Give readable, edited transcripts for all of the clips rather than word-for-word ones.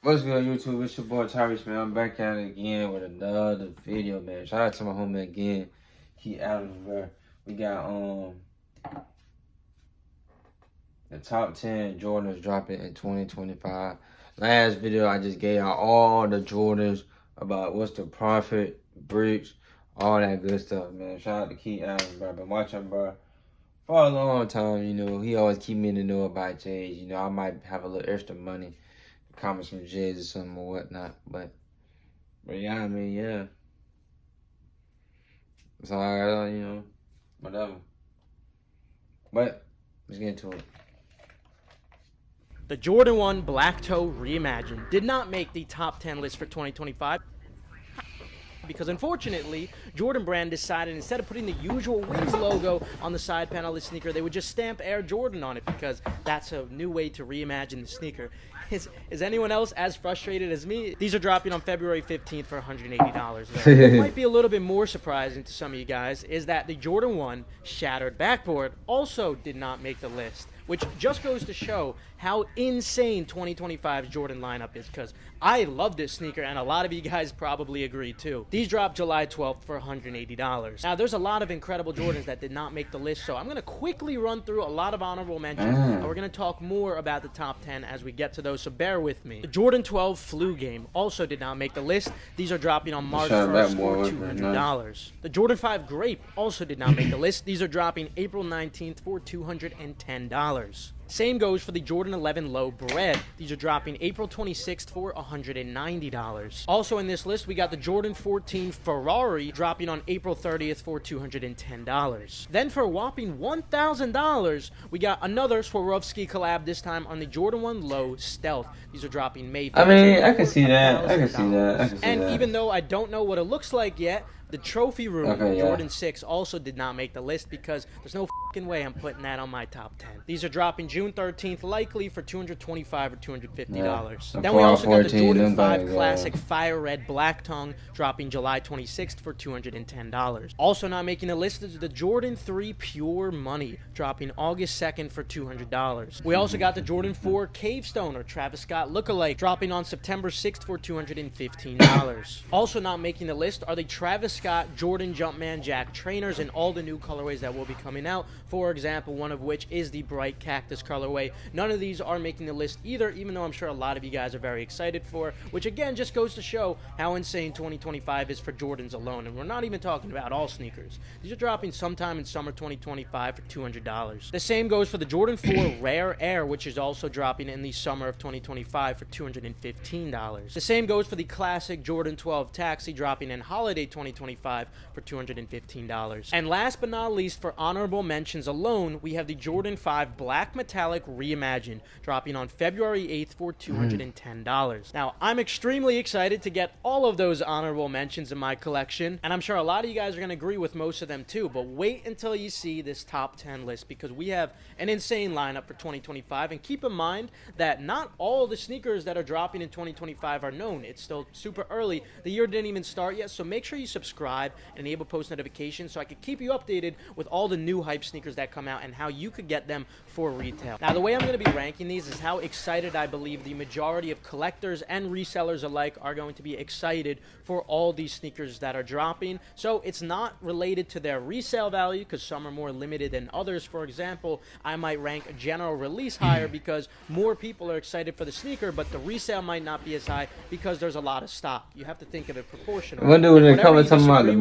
What's good, YouTube? It's your boy Tyrese, man. I'm back at it again with another video, man. Shout out to my homie again. He out of there. We got the top 10 Jordans dropping in 2025. Last video, I just gave out all the Jordans about what's the profit, bricks, all that good stuff, man. Shout out to Keith Allen, bro. Been watching, bro, for a long time. You know, he always keep me in the know about J's. You know, I might have a little extra money, comment some J's or something or whatnot, but yeah, I mean, yeah. So I, you know, whatever. But let's get into it. The Jordan 1 Black Toe Reimagined did not make the top 10 list for 2025 because unfortunately, Jordan Brand decided instead of putting the usual Wings logo on the side panel of the sneaker, they would just stamp Air Jordan on it because that's a new way to reimagine the sneaker. Is anyone else as frustrated as me? These are dropping on February 15th for $180. What might be a little bit more surprising to some of you guys is that the Jordan 1 Shattered Backboard also did not make the list, which just goes to show how insane 2025's Jordan lineup is, because I love this sneaker and a lot of you guys probably agree too. These dropped July 12th for $180. Now there's a lot of incredible Jordans that did not make the list, so I'm going to quickly run through a lot of honorable mentions and we're going to talk more about the top 10 as we get to those, so bear with me. The Jordan 12 Flu Game also did not make the list. These are dropping on March 1st for $200. The Jordan 5 Grape also did not make the list. These are dropping April 19th for $210. Same goes for the Jordan 11 Low Bread. These are dropping April 26th for $190. Also in this list, we got the Jordan 14 Ferrari dropping on April 30th for $210. Then for a whopping $1,000, we got another Swarovski collab, this time on the Jordan 1 Low Stealth. These are dropping May 15th. I mean, I can see that. I can see that. And even though I don't know what it looks like yet, the Trophy Room Jordan 6 also did not make the list because there's no fucking way I'm putting that on my top 10. These are dropping June 13th, likely for $225 or $250. Then we also got the Jordan 5 Classic Fire Red Black Tongue dropping July 26th for $210. Also not making the list is the Jordan 3 Pure Money dropping August 2nd for $200. We also got the Jordan 4 Cave Stone or Travis Scott Lookalike dropping on September 6th for $215. Also not making the list are the Travis Scott Jordan Jumpman Jack trainers in all the new colorways that will be coming out. For example, one of which is the bright cactus colorway. None of these are making the list either, even though I'm sure a lot of you guys are very excited for, which again just goes to show how insane 2025 is for Jordans alone. And we're not even talking about all sneakers. These are dropping sometime in summer 2025 for $200. The same goes for the Jordan 4 Rare Air, which is also dropping in the summer of 2025 for $215. The same goes for the classic Jordan 12 Taxi, dropping in holiday 2025 for $215. And last but not least, for honorable mentions alone, we have the Jordan 5 Black Metallic Reimagined dropping on February 8th for $210. Now, I'm extremely excited to get all of those honorable mentions in my collection, and I'm sure a lot of you guys are going to agree with most of them too, but wait until you see this top 10 list because we have an insane lineup for 2025. And keep in mind that not all the sneakers that are dropping in 2025 are known. It's still super early. The year didn't even start yet, so make sure you subscribe and enable post notifications so I can keep you updated with all the new hype sneakers that come out and how you could get them for retail. Now, the way I'm going to be ranking these is how excited I believe the majority of collectors and resellers alike are going to be excited for all these sneakers that are dropping. So it's not related to their resale value because some are more limited than others. For example, I might rank a general release higher because more people are excited for the sneaker, but the resale might not be as high because there's a lot of stock. You have to think of it proportionally. When they come and talking about the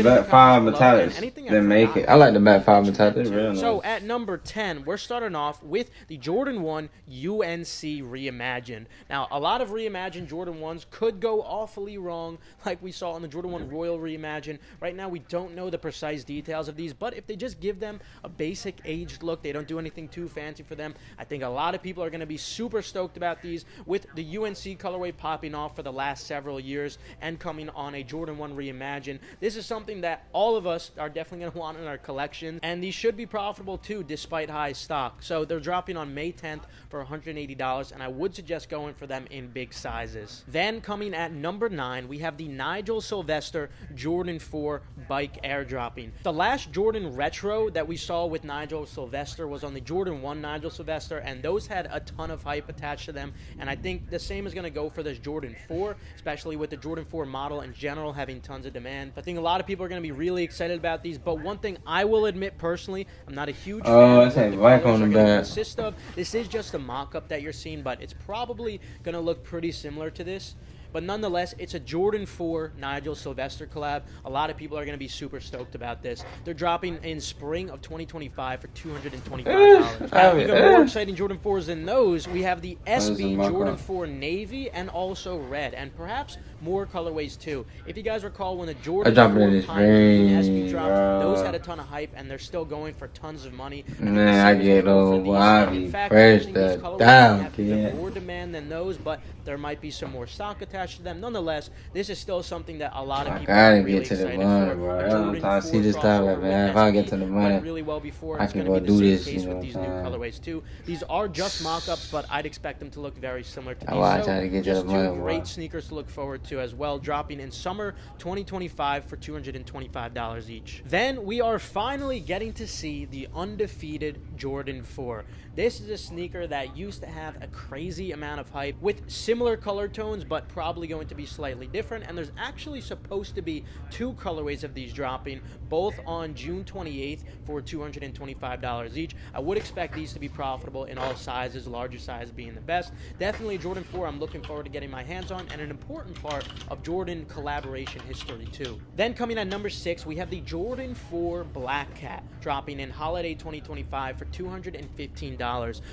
Bat 5 Metallics, they make it. I like the Bat 5 Metallics. Real nice. So at number 10, we're starting off with the Jordan 1 UNC Reimagined. Now, a lot of reimagined Jordan 1s could go awfully wrong, like we saw on the Jordan 1 Royal Reimagined. Right now, we don't know the precise details of these, but if they just give them a basic aged look, they don't do anything too fancy for them, I think a lot of people are going to be super stoked about these, with the UNC colorway popping off for the last several years and coming on a Jordan 1 Reimagined. This is something that all of us are definitely going to want in our collection, and these should be profitable too despite high stock. So they're dropping on May 10th for $180, and I would suggest going for them in big sizes. Then coming at number 9, we have the Nigel Sylvester Jordan 4 bike airdropping. The last Jordan retro that we saw with Nigel Sylvester was on the Jordan 1 Nigel Sylvester, and those had a ton of hype attached to them, and I think the same is going to go for this Jordan 4, especially with the Jordan 4 model in general having tons of demand. I think a lot of people are going to be really excited about these, but one thing I will admit personally, I'm not a huge fan of what the colors are going to consist of. This is just a mock-up that you're seeing, but it's probably going to look pretty similar to this. But nonetheless, it's a Jordan 4 Nigel Sylvester collab. A lot of people are going to be super stoked about this. They're dropping in spring of 2025 for $225. Even more exciting Jordan 4s than those, we have the SB Jordan 4 Navy and also red, and perhaps more colorways too. If you guys recall, when the Jordan 4 SB dropped, those had a ton of hype, and they're still going for tons of money. Man, I get old. In fact, fresh that down, kid. More demand than those, but there might be some more stock attached to them. Nonetheless, this is still something that a lot of people are really excited for. Bro. I see this stuff, man. If I get to the money, really well before, I can go do this. You know with these new colorways too. These are just mock-ups, but I'd expect them to look very similar to these. Just two great sneakers to look forward to as well, dropping in summer 2025 for $225 each. Then we are finally getting to see the undefeated Jordan 4. This is a sneaker that used to have a crazy amount of hype with similar color tones, but probably going to be slightly different. And there's actually supposed to be 2 colorways of these dropping, both on June 28th for $225 each. I would expect these to be profitable in all sizes, larger size being the best. Definitely Jordan 4 I'm looking forward to getting my hands on, and an important part of Jordan collaboration history too. Then coming at number 6, we have the Jordan 4 Black Cat, dropping in holiday 2025 for $215.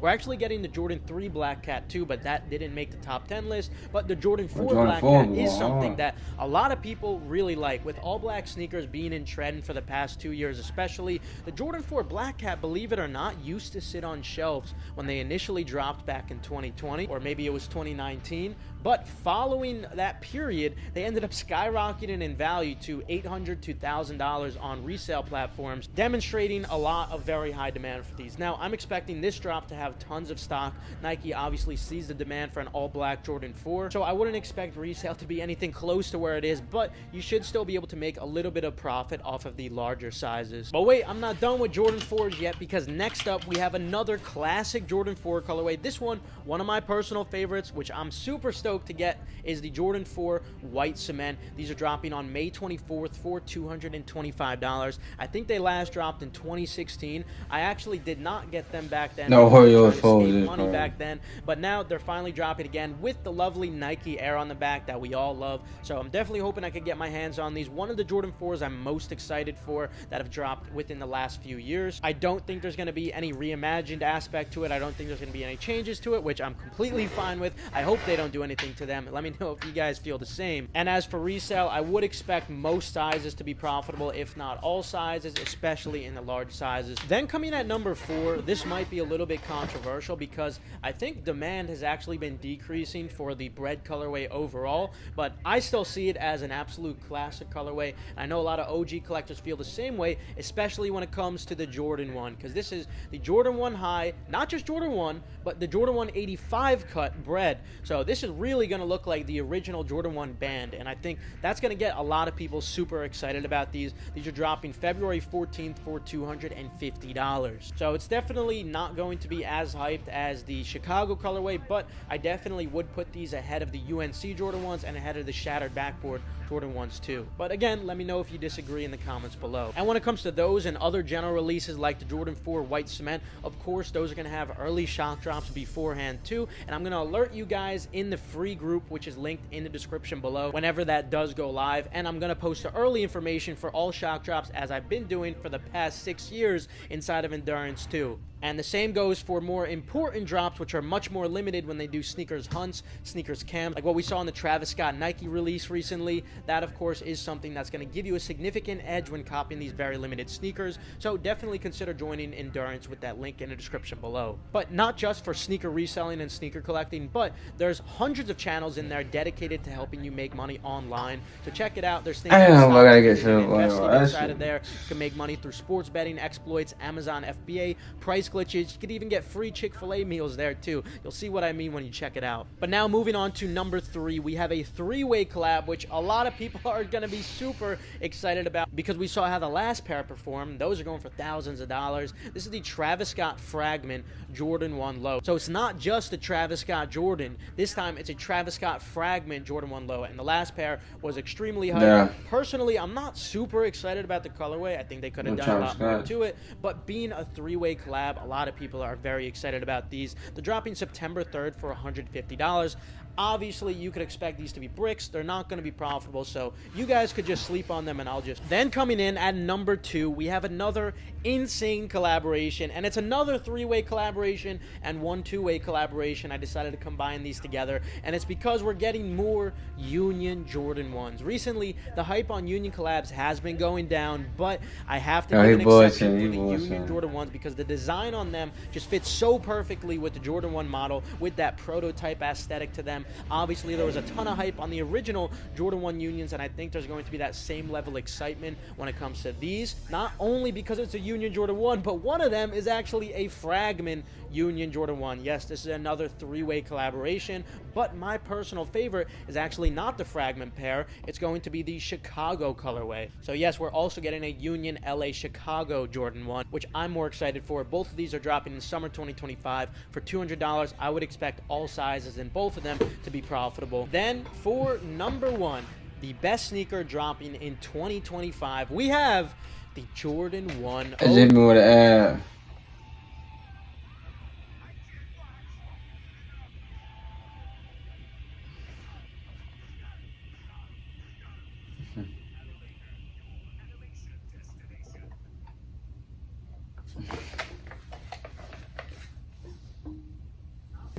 We're actually getting the Jordan 3 Black Cat too, but that didn't make the top 10 list. But the Jordan 4 Black Cat is something that a lot of people really like. With all black sneakers being in trend for the past 2 years especially, the Jordan 4 Black Cat, believe it or not, used to sit on shelves when they initially dropped back in 2020, or maybe it was 2019. But following that period, they ended up skyrocketing in value to $800 to $1,000 on resale platforms, demonstrating a lot of very high demand for these. Now, I'm expecting this drop to have tons of stock. Nike obviously sees the demand for an all-black Jordan 4, so I wouldn't expect resale to be anything close to where it is, but you should still be able to make a little bit of profit off of the larger sizes. But wait, I'm not done with Jordan 4s yet, because next up, we have another classic Jordan 4 colorway. This one of my personal favorites, which I'm super stoked to get, is the Jordan 4 White Cement. These are dropping on May 24th for $225. I think they last dropped in 2016. I actually did not get them back then. No, money back then, but now they're finally dropping again with the lovely Nike Air on the back that we all love. So I'm definitely hoping I could get my hands on these. One of the Jordan 4s I'm most excited for that have dropped within the last few years. I don't think there's going to be any reimagined aspect to it. I don't think there's going to be any changes to it, which I'm completely fine with. I hope they don't do anything to them. Let me know if you guys feel the same. And as for resale, I would expect most sizes to be profitable, if not all sizes, especially in the large sizes. Then coming at number 4, this might be a little bit controversial because I think demand has actually been decreasing for the bread colorway overall, but I still see it as an absolute classic colorway. I know a lot of OG collectors feel the same way, especially when it comes to the Jordan 1, because this is the Jordan 1 high, not just Jordan 1, but the Jordan 1 85 cut bread. So this is really going to look like the original Jordan 1 band, and I think that's going to get a lot of people super excited about these. These are dropping February 14th for $250. So it's definitely not going to be as hyped as the Chicago colorway, but I definitely would put these ahead of the UNC Jordan 1s and ahead of the Shattered Backboard Jordan 1s too. But again, let me know if you disagree in the comments below. And when it comes to those and other general releases like the Jordan 4 White Cement, of course those are going to have early shock drops beforehand too, and I'm going to alert you guys in the free group, which is linked in the description below, whenever that does go live. And I'm going to post the early information for all shock drops, as I've been doing for the past 6 years inside of Endurance too. And the same goes for more important drops, which are much more limited when they do sneakers hunts, sneakers camps, like what we saw in the Travis Scott Nike release recently. That, of course, is something that's going to give you a significant edge when copying these very limited sneakers. So definitely consider joining Endurance with that link in the description below. But not just for sneaker reselling and sneaker collecting, but there's hundreds of channels in there dedicated to helping you make money online. So check it out. There's things inside of there. You can make money through sports betting, exploits, Amazon FBA, price price glitches. You could even get free Chick-fil-A meals there too. You'll see what I mean when you check it out. But now moving on to number 3, we have a 3-way collab, which a lot of people are going to be super excited about because we saw how the last pair performed. Those are going for thousands of dollars. This is the Travis Scott Fragment Jordan 1 Low. So it's not just a Travis Scott Jordan. This time it's a Travis Scott Fragment Jordan 1 Low. And the last pair was extremely high. Yeah. Personally, I'm not super excited about the colorway. I think they could have done a lot more to it. But being a 3-way collab, a lot of people are very excited about these. They're dropping September 3rd for $150. Obviously, you could expect these to be bricks. They're not going to be profitable, so you guys could just sleep on them and I'll just... Then coming in at number 2, we have another insane collaboration, and it's another 3-way collaboration and 1 2-way collaboration. I decided to combine these together, and it's because we're getting more Union Jordan 1s. Recently, the hype on Union collabs has been going down, but I have to give an exception for the Union Jordan 1s because the design on them just fits so perfectly with the Jordan 1 model, with that prototype aesthetic to them. Obviously, there was a ton of hype on the original Jordan 1 Unions, and I think there's going to be that same level of excitement when it comes to these. Not only because it's a Union Jordan 1, but one of them is actually a Fragment Union Jordan 1. Yes, this is another 3-way collaboration, but my personal favorite is actually not the Fragment pair. It's going to be the Chicago colorway. So yes, we're also getting a Union LA Chicago Jordan 1, which I'm more excited for. Both of these are dropping in summer 2025 for $200. I would expect all sizes in both of them to be profitable. Then for number 1, the best sneaker dropping in 2025, we have the Jordan 1. I just want to add.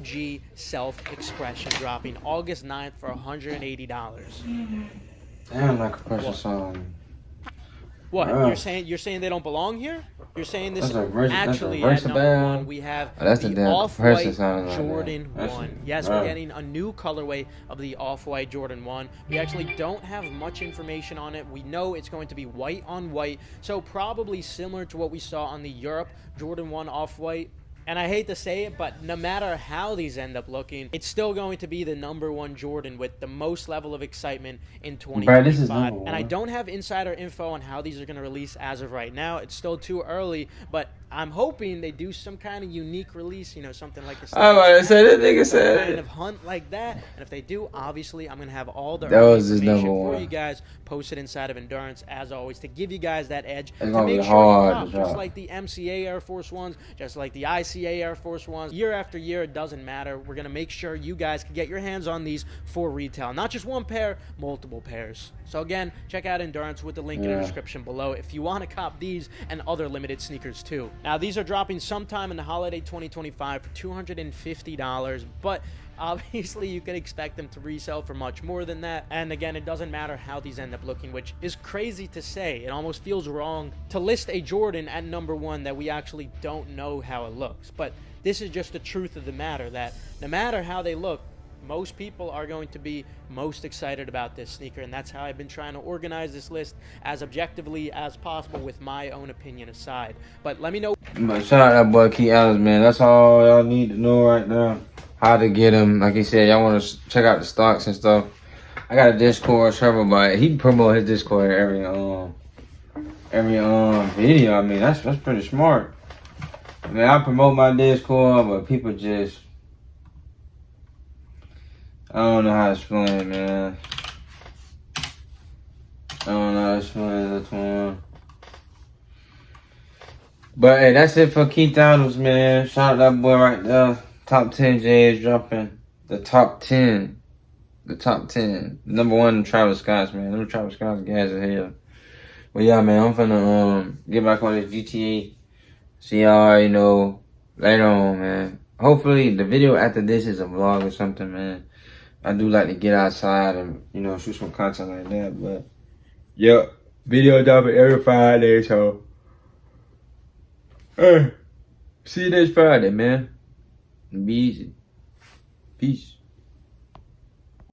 G Self-Expression dropping August 9th for $180. Damn, like a pressure song. What? You're saying they don't belong here? You're saying this actually at number 1 we have the Off-White Jordan 1. Yes, we're getting a new colorway of the Off-White Jordan 1. We actually don't have much information on it. We know it's going to be white on white, so probably similar to what we saw on the Europe Jordan 1 Off-White. And I hate to say it, but no matter how these end up looking, it's still going to be the number 1 Jordan with the most level of excitement in 2025. And I don't have insider info on how these are going to release as of right now. It's still too early, but I'm hoping they do some kind of unique release, you know, something like this. I say that nigga said kind of hunt like that. And if they do, obviously, I'm going to have all the information for you guys posted inside of Endurance, as always, to give you guys that edge. It's to make sure you top, just like the MCA Air Force Ones, just like the ICA Air Force Ones. Year after year, it doesn't matter. We're going to make sure you guys can get your hands on these for retail. Not just one pair, multiple pairs. So again, check out Endurance with the link in the description below if you want to cop these and other limited sneakers too. Now, these are dropping sometime in the holiday 2025 for $250, but obviously you can expect them to resell for much more than that. And again, it doesn't matter how these end up looking, which is crazy to say. It almost feels wrong to list a Jordan at number 1 that we actually don't know how it looks. But this is just the truth of the matter, that no matter how they look, most people are going to be most excited about this sneaker, and that's how I've been trying to organize this list as objectively as possible with my own opinion aside. But let me know. Shout out that boy Key Allen, man. That's all y'all need to know right now. How to get them. Like he said, y'all want to check out the stocks and stuff. I got a Discord server, but he promote his Discord every video. I mean, that's pretty smart. I mean, I promote my Discord, but people just, I don't know how to explain it, man. I don't know how to explain this one. But hey, that's it for Keith Adams, man. Shout out that boy right there. Top 10 J is dropping. The top 10. The top 10. Number 1, Travis Scott's, man. Them Travis Scott's guys are here. But yeah, man, I'm finna get back on this GTA. See y'all, you know, later on, man. Hopefully the video after this is a vlog or something, man. I do like to get outside and, you know, shoot some content like that. But yep, video dropping every Friday, so see you next Friday, man. Be easy. Peace.